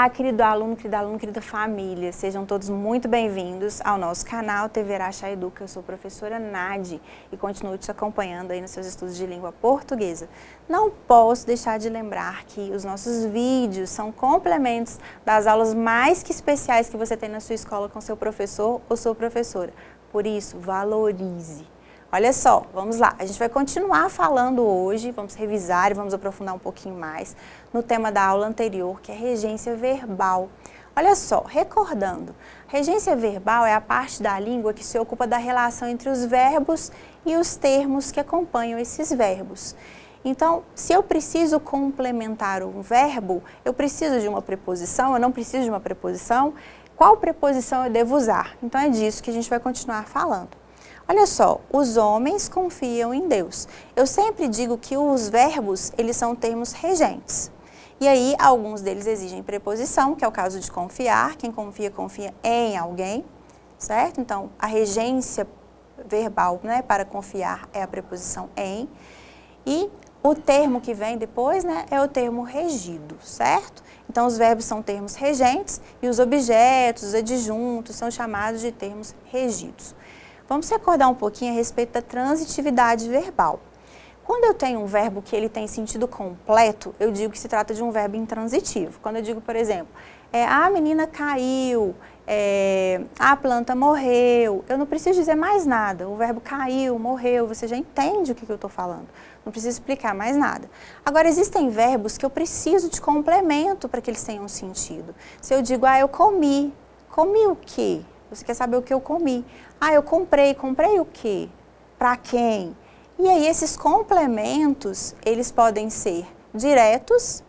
Olá, querido aluno, querida família, sejam todos muito bem-vindos ao nosso canal TV Araxá Educa. Eu sou a professora Nadi e continuo te acompanhando aí nos seus estudos de língua portuguesa. Não posso deixar de lembrar que os nossos vídeos são complementos das aulas mais que especiais que você tem na sua escola com seu professor ou sua professora. Por isso, valorize. Olha só, vamos lá, a gente vai continuar falando hoje, vamos revisar e vamos aprofundar um pouquinho mais no tema da aula anterior, que é regência verbal. Olha só, recordando, regência verbal é a parte da língua que se ocupa da relação entre os verbos e os termos que acompanham esses verbos. Então, se eu preciso complementar um verbo, eu preciso de uma preposição, eu não preciso de uma preposição, qual preposição eu devo usar? Então é disso que a gente vai continuar falando. Olha só, os homens confiam em Deus. Eu sempre digo que os verbos, eles são termos regentes. E aí, alguns deles exigem preposição, que é o caso de confiar. Quem confia, confia em alguém, certo? Então, a regência verbal, né, para confiar é a preposição em. E o termo que vem depois, né, é o termo regido, certo? Então, os verbos são termos regentes e os objetos, os adjuntos, são chamados de termos regidos. Vamos recordar um pouquinho a respeito da transitividade verbal. Quando eu tenho um verbo que ele tem sentido completo, eu digo que se trata de um verbo intransitivo. Quando eu digo, por exemplo, a menina caiu, a planta morreu, eu não preciso dizer mais nada. O verbo caiu, morreu, você já entende o que eu estou falando. Não preciso explicar mais nada. Agora, existem verbos que eu preciso de complemento para que eles tenham sentido. Se eu digo, eu comi, comi o quê? Você quer saber o que eu comi. Eu comprei, comprei o quê? Para quem? E aí esses complementos, eles podem ser diretos,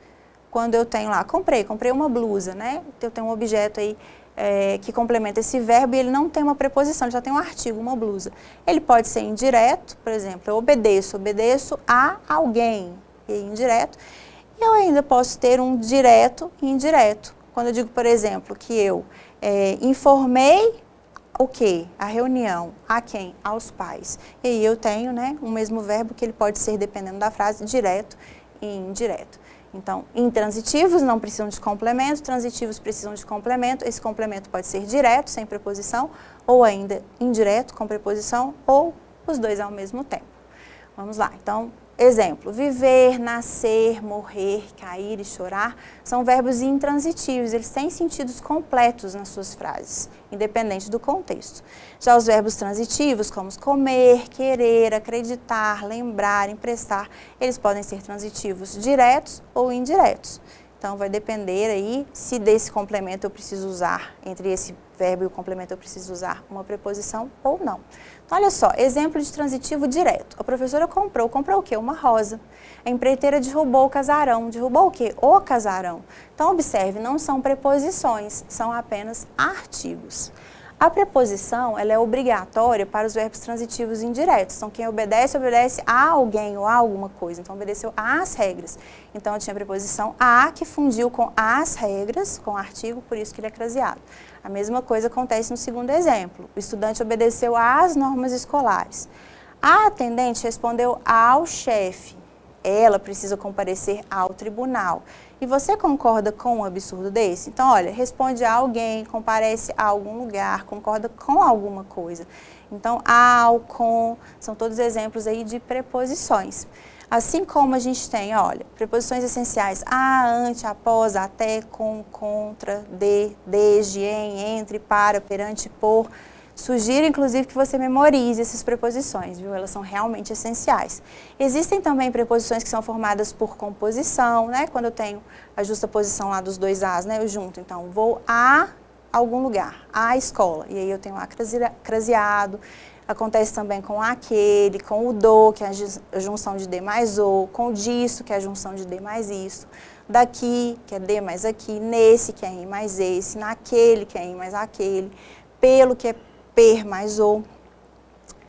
quando eu tenho lá, comprei uma blusa, né? Eu tenho um objeto aí que complementa esse verbo e ele não tem uma preposição, ele já tem um artigo, uma blusa. Ele pode ser indireto, por exemplo, eu obedeço a alguém, e indireto. E eu ainda posso ter um direto e indireto. Quando eu digo, por exemplo, que eu informei o quê? A reunião. A quem? Aos pais. E aí eu tenho, né, um mesmo verbo que ele pode ser, dependendo da frase, direto e indireto. Então, intransitivos não precisam de complemento, transitivos precisam de complemento. Esse complemento pode ser direto, sem preposição, ou ainda indireto, com preposição, ou os dois ao mesmo tempo. Vamos lá. Então, exemplo, viver, nascer, morrer, cair e chorar são verbos intransitivos, eles têm sentidos completos nas suas frases, independente do contexto. Já os verbos transitivos, como comer, querer, acreditar, lembrar, emprestar, eles podem ser transitivos diretos ou indiretos. Então, vai depender aí se desse complemento eu preciso usar, entre esse verbo e o complemento eu preciso usar uma preposição ou não. Então, olha só, exemplo de transitivo direto. A professora comprou o quê? Uma rosa. A empreiteira derrubou o casarão. Derrubou o quê? O casarão. Então, observe, não são preposições, são apenas artigos. A preposição, ela é obrigatória para os verbos transitivos indiretos. Então, quem obedece, obedece a alguém ou a alguma coisa. Então, obedeceu às regras. Então, eu tinha a preposição a, que fundiu com as regras, com o artigo, por isso que ele é craseado. A mesma coisa acontece no segundo exemplo. O estudante obedeceu às normas escolares. A atendente respondeu ao chefe. Ela precisa comparecer ao tribunal. E você concorda com um absurdo desse? Então, olha, responde a alguém, comparece a algum lugar, concorda com alguma coisa. Então, ao, com, são todos exemplos aí de preposições. Assim como a gente tem, olha, preposições essenciais, ante, após, até, com, contra, de, desde, em, entre, para, perante, por. Sugiro, inclusive, que você memorize essas preposições, viu? Elas são realmente essenciais. Existem também preposições que são formadas por composição, né? Quando eu tenho a justaposição lá dos dois as, né? Eu junto, então, vou a algum lugar, à escola. E aí eu tenho a craseado. Acontece também com aquele, com o do, que é a junção de de mais o, com o disso, que é a junção de de mais isso, daqui, que é de mais aqui, nesse, que é em mais esse, naquele, que é em mais aquele, pelo, que é per mais o.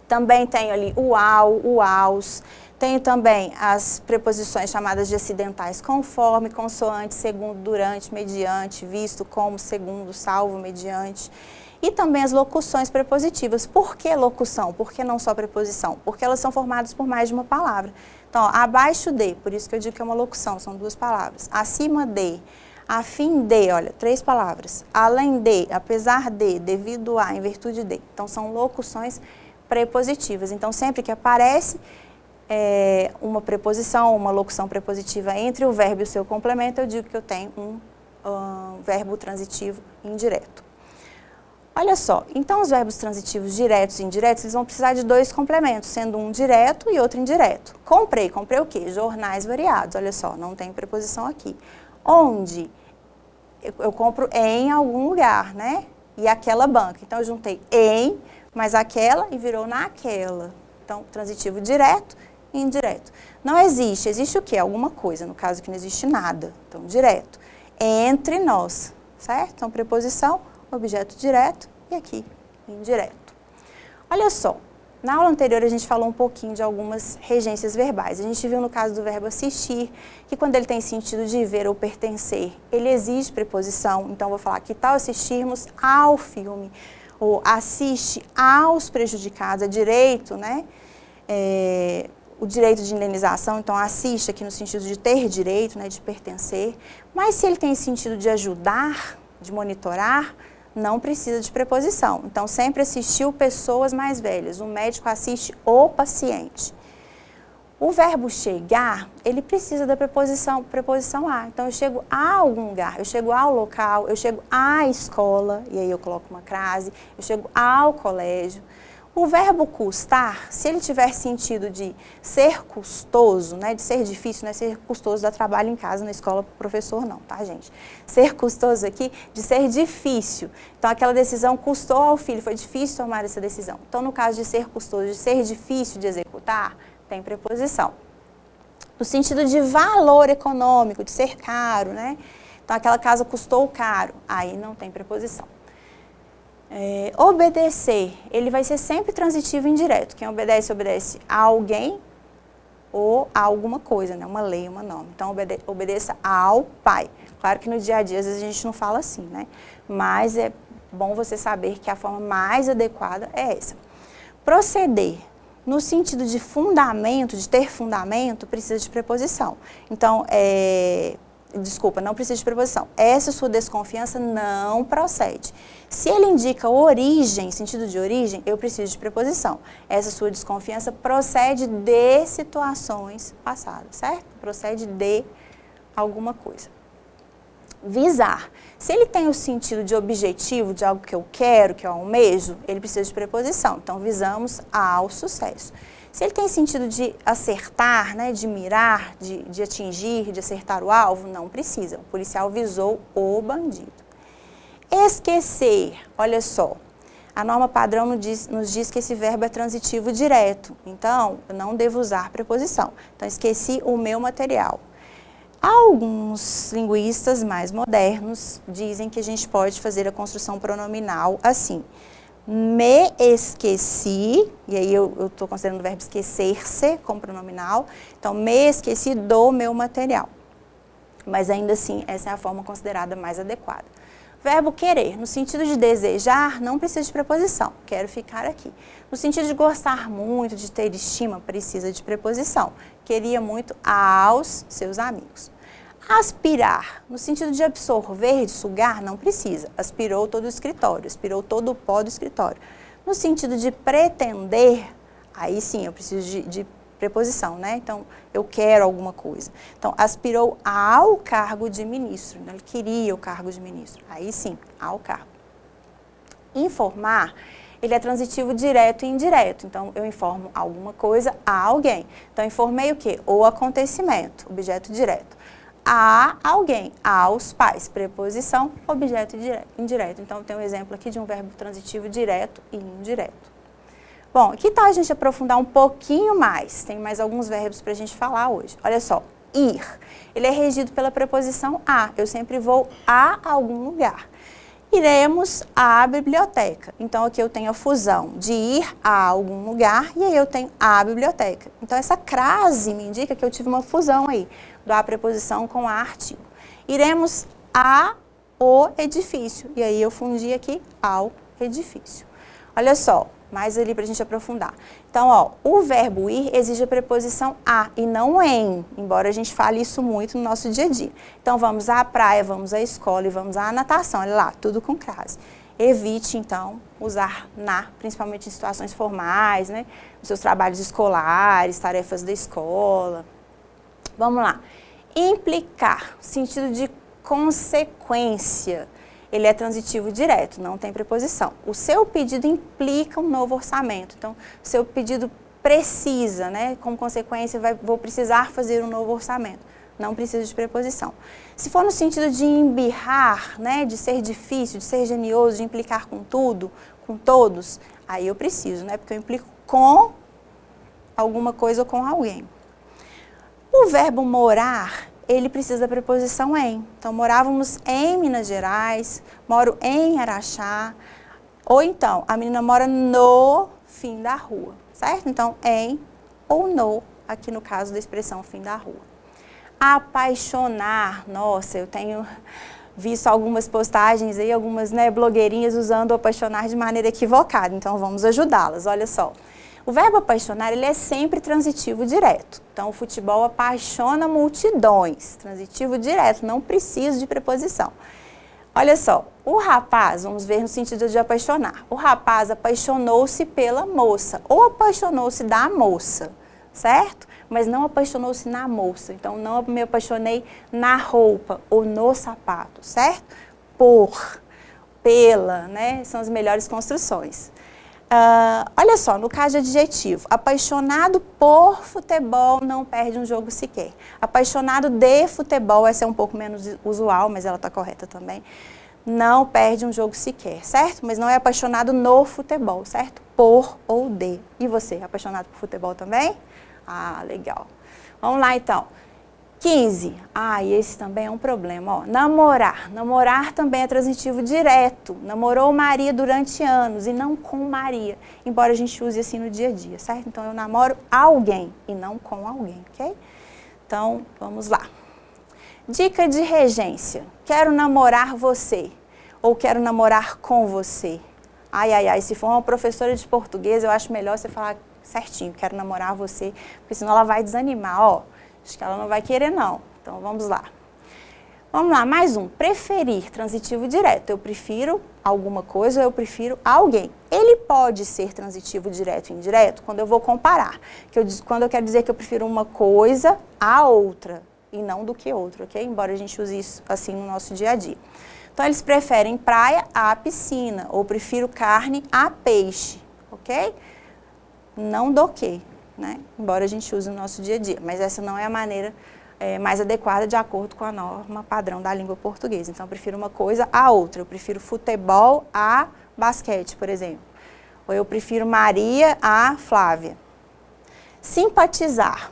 Também tenho ali o ao, o aos. Tenho também as preposições chamadas de acidentais, conforme, consoante, segundo, durante, mediante, visto, como, segundo, salvo, mediante. E também as locuções prepositivas. Por que locução? Por que não só preposição? Porque elas são formadas por mais de uma palavra. Então, abaixo de, por isso que eu digo que é uma locução, são duas palavras. Acima de, a fim de, olha, 3 palavras. Além de, apesar de, devido a, em virtude de. Então, são locuções prepositivas. Então, sempre que aparece uma preposição, uma locução prepositiva entre o verbo e o seu complemento, eu digo que eu tenho um verbo transitivo indireto. Olha só, então os verbos transitivos diretos e indiretos, eles vão precisar de 2 complementos, sendo um direto e outro indireto. Comprei o quê? Jornais variados, olha só, não tem preposição aqui. Onde? Eu compro em algum lugar, né? E aquela banca. Então, eu juntei em, mais aquela e virou naquela. Então, transitivo direto e indireto. Não existe. Existe o quê? Alguma coisa. No caso aqui não existe nada. Então, direto. Entre nós, certo? Então, preposição, objeto direto e aqui, indireto. Olha só. Na aula anterior, a gente falou um pouquinho de algumas regências verbais. A gente viu no caso do verbo assistir, que quando ele tem sentido de ver ou pertencer, ele exige preposição. Então, vou falar que tal assistirmos ao filme, ou assiste aos prejudicados, é direito, né? O direito de indenização, então assiste aqui no sentido de ter direito, né, de pertencer. Mas se ele tem sentido de ajudar, de monitorar, não precisa de preposição. Então, sempre assistiu pessoas mais velhas. O médico assiste o paciente. O verbo chegar, ele precisa da preposição a. Então, eu chego a algum lugar, eu chego ao local, eu chego à escola, e aí eu coloco uma crase, eu chego ao colégio. O verbo custar, se ele tiver sentido de ser custoso, né, de ser difícil, não é ser custoso dar trabalho em casa, na escola para o professor não, tá, gente? Ser custoso aqui, de ser difícil. Então, aquela decisão custou ao filho, foi difícil tomar essa decisão. Então, no caso de ser custoso, de ser difícil de executar, tem preposição. No sentido de valor econômico, de ser caro, né? Então, aquela casa custou caro, aí não tem preposição. Obedecer, ele vai ser sempre transitivo e indireto. Quem obedece, obedece a alguém ou a alguma coisa, né? Uma lei, uma norma. Então, obedeça ao pai. Claro que no dia a dia, às vezes, a gente não fala assim, né? Mas é bom você saber que a forma mais adequada é essa. Proceder, no sentido de fundamento, de ter fundamento, precisa de preposição. Então, desculpa, não precisa de preposição. Essa sua desconfiança não procede. Se ele indica origem, sentido de origem, eu preciso de preposição. Essa sua desconfiança procede de situações passadas, certo? Procede de alguma coisa. Visar. Se ele tem o sentido de objetivo, de algo que eu quero, que eu almejo, ele precisa de preposição. Então, visamos ao sucesso. Se ele tem sentido de acertar, né, de mirar, de atingir, de acertar o alvo, não precisa. O policial visou o bandido. Esquecer, olha só, a norma padrão nos diz que esse verbo é transitivo direto, então eu não devo usar preposição. Então, esqueci o meu material. Alguns linguistas mais modernos dizem que a gente pode fazer a construção pronominal assim. Me esqueci, e aí eu estou considerando o verbo esquecer-se como pronominal, então me esqueci do meu material. Mas ainda assim, essa é a forma considerada mais adequada. Verbo querer, no sentido de desejar, não precisa de preposição, quero ficar aqui. No sentido de gostar muito, de ter estima, precisa de preposição. Queria muito aos seus amigos. Aspirar, no sentido de absorver, de sugar, não precisa. Aspirou todo o escritório, aspirou todo o pó do escritório. No sentido de pretender, aí sim eu preciso de preposição, né? Então, eu quero alguma coisa. Então, aspirou ao cargo de ministro. Ele queria o cargo de ministro. Aí sim, ao cargo. Informar, ele é transitivo direto e indireto. Então, eu informo alguma coisa a alguém. Então, informei o quê? O acontecimento, objeto direto. A alguém, aos pais, preposição, objeto indireto. Então, eu tenho um exemplo aqui de um verbo transitivo direto e indireto. Bom, que tal a gente aprofundar um pouquinho mais? Tem mais alguns verbos para a gente falar hoje. Olha só, ir. Ele é regido pela preposição a. Eu sempre vou a algum lugar. Iremos à biblioteca. Então, aqui eu tenho a fusão de ir a algum lugar e aí eu tenho a biblioteca. Então, essa crase me indica que eu tive uma fusão aí, do a preposição com a artigo. Iremos a o edifício. E aí eu fundi aqui ao edifício. Olha só. mais ali para a gente aprofundar. Então, ó, o verbo ir exige a preposição a e não em, embora a gente fale isso muito no nosso dia a dia. Então, vamos à praia, vamos à escola e vamos à natação. Olha lá, tudo com crase. Evite, então, usar na, principalmente em situações formais, né? Nos seus trabalhos escolares, tarefas da escola. Vamos lá. Implicar, sentido de consequência. Ele é transitivo direto, não tem preposição. O seu pedido implica um novo orçamento. Então, o seu pedido precisa, né? Como consequência, vou precisar fazer um novo orçamento. Não precisa de preposição. Se for no sentido de embirrar, né? De ser difícil, de ser genioso, de implicar com tudo, com todos, aí eu preciso, né? Porque eu implico com alguma coisa ou com alguém. O verbo morar, ele precisa da preposição em. Então, morávamos em Minas Gerais, moro em Araxá, ou então, a menina mora no fim da rua, certo? Então, em ou no, aqui no caso da expressão fim da rua. Apaixonar, nossa, eu tenho visto algumas postagens aí, algumas, né, blogueirinhas usando o apaixonar de maneira equivocada, então vamos ajudá-las, olha só. O verbo apaixonar, ele é sempre transitivo direto. Então, o futebol apaixona multidões. Transitivo direto, não precisa de preposição. Olha só, o rapaz, vamos ver no sentido de apaixonar. O rapaz apaixonou-se pela moça, ou apaixonou-se da moça, certo? Mas não apaixonou-se na moça. Então, não me apaixonei na roupa ou no sapato, certo? Por, pela, né? São as melhores construções. Olha só, no caso de adjetivo, apaixonado por futebol não perde um jogo sequer. Apaixonado de futebol, essa é um pouco menos usual, mas ela está correta também. Não perde um jogo sequer, certo? Mas não é apaixonado no futebol, certo? Por ou de. E você, apaixonado por futebol também? Ah, legal. Vamos lá então. 15. E esse também é um problema, ó. Namorar. Namorar também é transitivo direto. Namorou Maria durante anos e não com Maria. Embora a gente use assim no dia a dia, certo? Então, eu namoro alguém e não com alguém, ok? Então, vamos lá. Dica de regência. Quero namorar você. Ou quero namorar com você. Se for uma professora de português, eu acho melhor você falar certinho. Quero namorar você, porque senão ela vai desanimar, ó. Acho que ela não vai querer, não. Então, vamos lá. Vamos lá, mais um. Preferir, transitivo direto. Eu prefiro alguma coisa ou eu prefiro alguém. Ele pode ser transitivo direto e indireto quando eu vou comparar. Quando eu quero dizer que eu prefiro uma coisa a outra e não do que outra, ok? Embora a gente use isso assim no nosso dia a dia. Então, eles preferem praia à piscina ou prefiro carne a peixe, ok? Não do que. Né? Embora a gente use no nosso dia a dia, mas essa não é a maneira mais adequada de acordo com a norma padrão da língua portuguesa. Então, eu prefiro uma coisa a outra. Eu prefiro futebol a basquete, por exemplo. Ou eu prefiro Maria a Flávia. Simpatizar.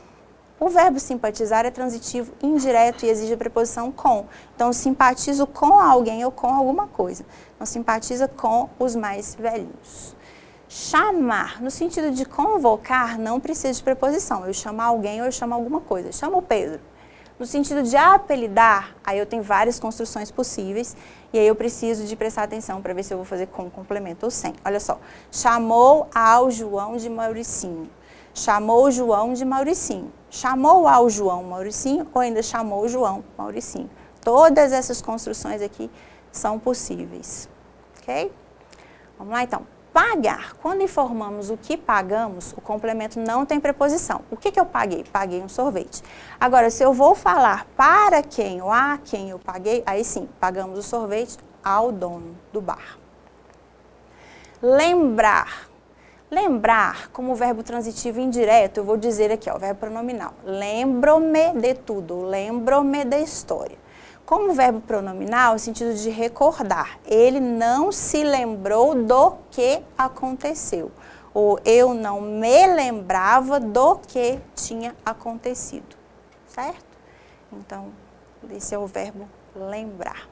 O verbo simpatizar é transitivo indireto e exige a preposição com. Então, eu simpatizo com alguém ou com alguma coisa. Então, simpatiza com os mais velhinhos. Chamar, no sentido de convocar, não precisa de preposição. Eu chamo alguém ou eu chamo alguma coisa. Eu chamo o Pedro. No sentido de apelidar, aí eu tenho várias construções possíveis e aí eu preciso de prestar atenção para ver se eu vou fazer com complemento ou sem. Olha só, chamou ao João de Mauricinho. Chamou o João de Mauricinho. Chamou ao João Mauricinho ou ainda chamou o João Mauricinho. Todas essas construções aqui são possíveis. Ok? Vamos lá então. Pagar. Quando informamos o que pagamos, o complemento não tem preposição. O que eu paguei? Paguei um sorvete. Agora, se eu vou falar para quem ou a quem eu paguei, aí sim, pagamos o sorvete ao dono do bar. Lembrar. Lembrar, como verbo transitivo indireto, eu vou dizer aqui, ó, o verbo pronominal. Lembro-me de tudo, lembro-me da história. Como verbo pronominal, no sentido de recordar, ele não se lembrou do que aconteceu. Ou eu não me lembrava do que tinha acontecido, certo? Então, esse é o verbo lembrar.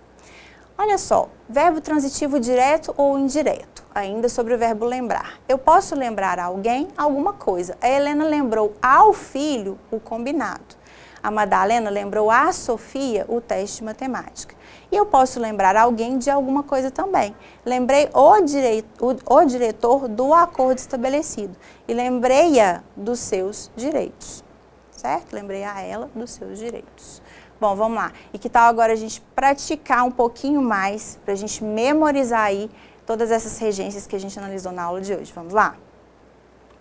Olha só, verbo transitivo direto ou indireto, ainda sobre o verbo lembrar. Eu posso lembrar a alguém alguma coisa. A Helena lembrou ao filho o combinado. A Madalena lembrou à Sofia o teste de matemática. E eu posso lembrar alguém de alguma coisa também. Lembrei o diretor do acordo estabelecido. E lembrei-a dos seus direitos. Certo? Lembrei a ela dos seus direitos. Bom, vamos lá. E que tal agora a gente praticar um pouquinho mais, para a gente memorizar aí todas essas regências que a gente analisou na aula de hoje. Vamos lá?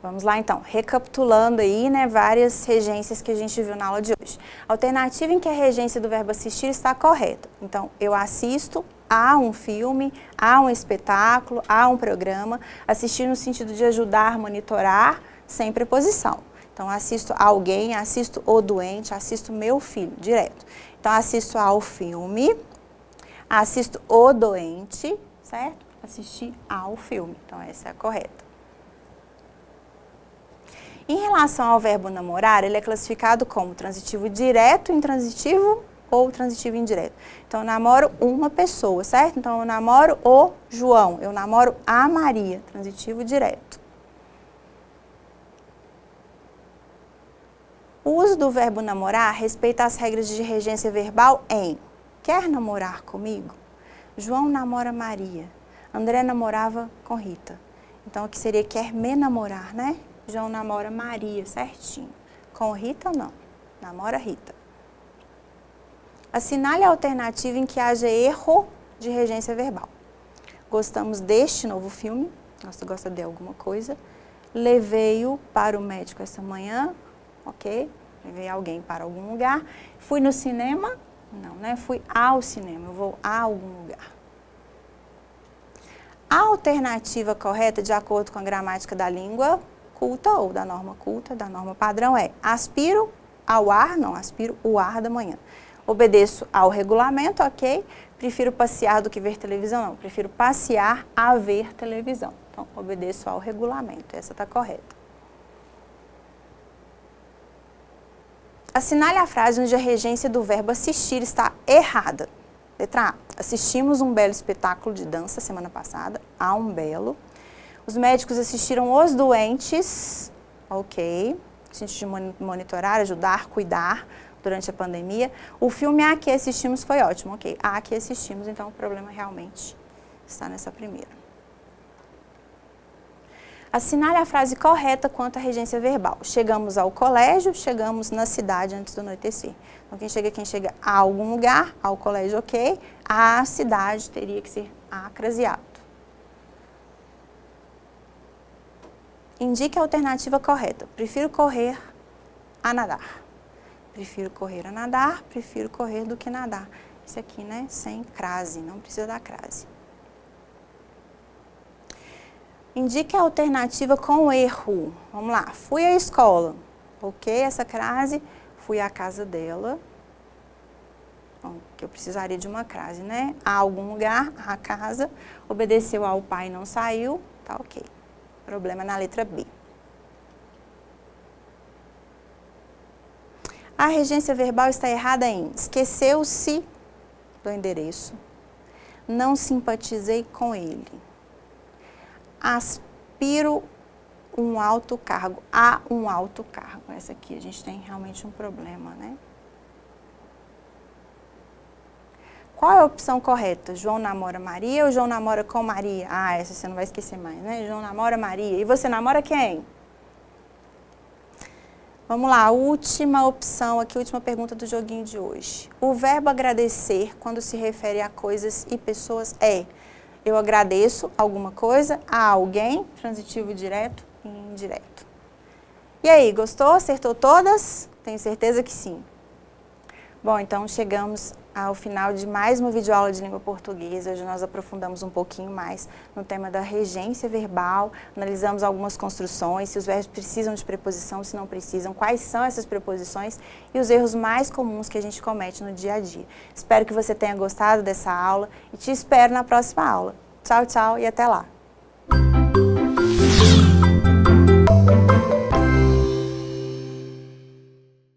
Vamos lá então, recapitulando aí, né, várias regências que a gente viu na aula de hoje. A alternativa em que a regência do verbo assistir está correta. Então, eu assisto a um filme, a um espetáculo, a um programa. Assistir no sentido de ajudar, monitorar, sem preposição. Então, assisto a alguém, assisto o doente, assisto meu filho, direto. Então, assisto ao filme, assisto o doente, certo? Assistir ao filme. Então, essa é a correta. Em relação ao verbo namorar, ele é classificado como transitivo direto, intransitivo ou transitivo indireto. Então, eu namoro uma pessoa, certo? Então, eu namoro o João, eu namoro a Maria, transitivo direto. O uso do verbo namorar respeita as regras de regência verbal em: quer namorar comigo? João namora Maria. André namorava com Rita. Então, aqui seria quer me namorar, né? João namora Maria, certinho. Com Rita, não. Namora Rita. Assinale a alternativa em que haja erro de regência verbal. Gostamos deste novo filme. Você gosta de alguma coisa. Levei-o para o médico essa manhã. Ok. Levei alguém para algum lugar. Fui no cinema. Não, né? Fui ao cinema. Eu vou a algum lugar. A alternativa correta, de acordo com a gramática da língua culta ou da norma culta, da norma padrão, é: aspiro ao ar, não, aspiro o ar da manhã. Obedeço ao regulamento, ok. Prefiro passear do que ver televisão, não. Prefiro passear a ver televisão. Então, obedeço ao regulamento, essa está correta. Assinale a frase onde a regência do verbo assistir está errada. Letra A: assistimos um belo espetáculo de dança semana passada, a um belo. Os médicos assistiram os doentes, ok, no sentido de monitorar, ajudar, cuidar durante a pandemia. O filme A que assistimos foi ótimo, ok. A que assistimos, então o problema realmente está nessa primeira. Assinale a frase correta quanto à regência verbal. Chegamos ao colégio, chegamos na cidade antes do anoitecer. Então quem chega a algum lugar, ao colégio, ok. A cidade teria que ser acraseado. Indique a alternativa correta. Prefiro correr a nadar. Prefiro correr a nadar, prefiro correr do que nadar. Isso aqui, né, sem crase, não precisa da crase. Indique a alternativa com erro. Vamos lá, fui à escola. Ok, essa crase, fui à casa dela. Bom, que eu precisaria de uma crase, né? A algum lugar, a casa, obedeceu ao pai e não saiu, tá ok. Problema na letra B. A regência verbal está errada em: esqueceu-se do endereço, não simpatizei com ele, aspiro um alto cargo, a um alto cargo. Essa aqui a gente tem realmente um problema, né? Qual é a opção correta? João namora Maria ou João namora com Maria? Ah, essa você não vai esquecer mais, né? João namora Maria. E você namora quem? Vamos lá, a última opção aqui, a última pergunta do joguinho de hoje. O verbo agradecer, quando se refere a coisas e pessoas, é: eu agradeço alguma coisa a alguém, transitivo direto e indireto. E aí, gostou? Acertou todas? Tenho certeza que sim. Bom, então chegamos ao final de mais uma videoaula de língua portuguesa. Hoje nós aprofundamos um pouquinho mais no tema da regência verbal, analisamos algumas construções, se os verbos precisam de preposição, se não precisam, quais são essas preposições e os erros mais comuns que a gente comete no dia a dia. Espero que você tenha gostado dessa aula e te espero na próxima aula. Tchau, tchau e até lá!